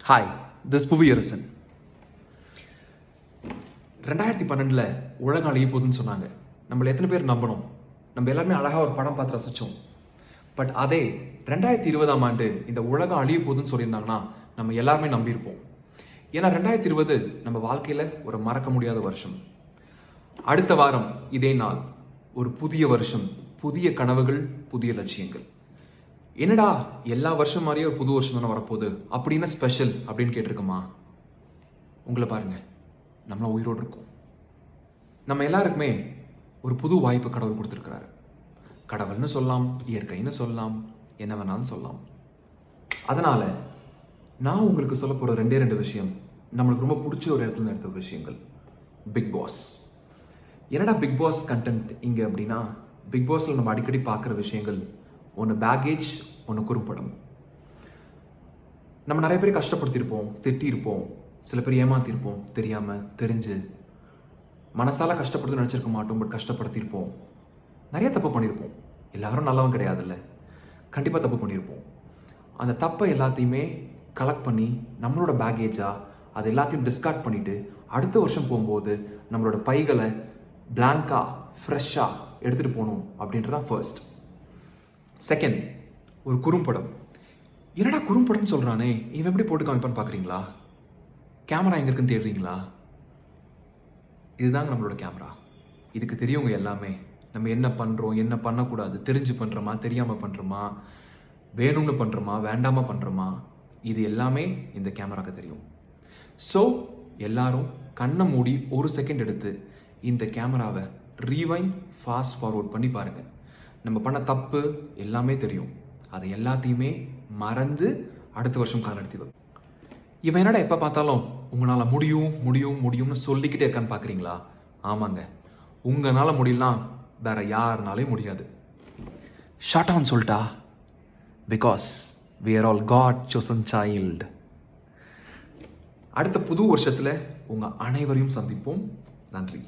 Hi, this Puviyarasan. 2012 உலகம் அழிய போகுதுன்னு சொன்னாங்க. நம்மள எத்தனை பேர் நம்பணும்? நம்ம எல்லாருமே அழகாக ஒரு படம் பார்த்து ரசித்தோம். பட் அதே 2020 இந்த உலகம் அழிய போகுதுன்னு சொல்லியிருந்தாங்கன்னா நம்ம எல்லாருமே நம்பியிருப்போம். ஏன்னா 2020 நம்ம வாழ்க்கையில் ஒரு மறக்க முடியாத வருஷம். அடுத்த வாரம் இதே நாள் ஒரு புதிய வருஷம், புதிய கனவுகள், புதிய லட்சியங்கள். என்னடா எல்லா வருஷம் மாதிரியே ஒரு புது வருஷம் தானே வரப்போகுது, அப்படின்னா ஸ்பெஷல் அப்படின்னு கேட்டிருக்கோமா? உங்களை பாருங்க, நம்மள உயிரோடு இருக்கோம். நம்ம எல்லாருக்குமே ஒரு புது வாய்ப்பு கடவுள் கொடுத்துருக்கிறாரு. கடவுள்னு சொல்லலாம், இயற்கைன்னு சொல்லலாம், என்ன வேணாலும் சொல்லலாம். அதனால நான் உங்களுக்கு சொல்ல போகிற ரெண்டு விஷயம் நம்மளுக்கு ரொம்ப பிடிச்ச ஒரு இடத்துல எடுத்த விஷயங்கள். Big boss. என்னடா பிக் பாஸ் கண்டென்ட் இங்கே அப்படின்னா, பிக் பாஸில் நம்ம அடிக்கடி பார்க்குற விஷயங்கள் ஒன்று பேகேஜ், ஒன்று குறும்படம். நம்ம நிறைய பேர் கஷ்டப்படுத்தியிருப்போம், திட்டியிருப்போம், சில பேர் ஏமாத்திருப்போம், தெரியாமல் தெரிஞ்சு. மனசால கஷ்டப்படுத்த நினச்சிருக்க மாட்டோம், பட் கஷ்டப்படுத்தியிருப்போம். நிறைய தப்பு பண்ணியிருப்போம். எல்லாரும் நல்லவன் கிடையாதுல்ல, கண்டிப்பாக தப்பு பண்ணியிருப்போம். அந்த தப்பை எல்லாத்தையுமே கலெக்ட் பண்ணி நம்மளோட பேகேஜாக அது எல்லாத்தையும் டிஸ்கார்ட் பண்ணிவிட்டு அடுத்த வருஷம் போகும்போது நம்மளோட பைகளை பிளாங்காக ஃப்ரெஷ்ஷாக எடுத்துகிட்டு போகணும் அப்படின்றதான் ஃபர்ஸ்ட். செகண்ட், ஒரு குறும்படம். என்னடா குறும்படம்னு சொல்கிறானே, இவன் எப்படி போட்டு காமிப்பான்னு பார்க்குறீங்களா? கேமரா எங்கே இருக்குன்னு தேடுறீங்களா? இதுதாங்க நம்மளோட கேமரா. இதுக்கு தெரியவங்க எல்லாமே நம்ம என்ன பண்ணுறோம், என்ன பண்ணக்கூடாது, தெரிஞ்சு பண்ணுறோமா, தெரியாமல் பண்ணுறோமா, வேணும்னு பண்ணுறோமா, வேண்டாமல் பண்ணுறோமா, இது எல்லாமே இந்த கேமராவுக்கு தெரியும். ஸோ எல்லாரும் கண்ணை மூடி ஒரு செகண்ட் எடுத்து இந்த கேமராவை ரீவைண்ட், ஃபாஸ்ட் ஃபார்வர்ட் பண்ணி பாருங்கள். நம்ம பண்ண தப்பு எல்லாமே தெரியும். அதை எல்லாத்தையுமே மறந்து அடுத்த வருஷம் கால் எடுத்து வரும். இவன் என்னடா எப்போ பார்த்தாலும் உங்களால் முடியும் முடியும் முடியும்னு சொல்லிக்கிட்டே இருக்கான்னு பார்க்குறீங்களா? ஆமாங்க, உங்களால் முடியலாம், வேற யாருனாலையும் முடியாது. ஷார்ட் ஆன் சொல்லிட்டா, because we are all God chosen child. அடுத்த புது வருஷத்தில் உங்கள் அனைவரையும் சந்திப்போம். நன்றி.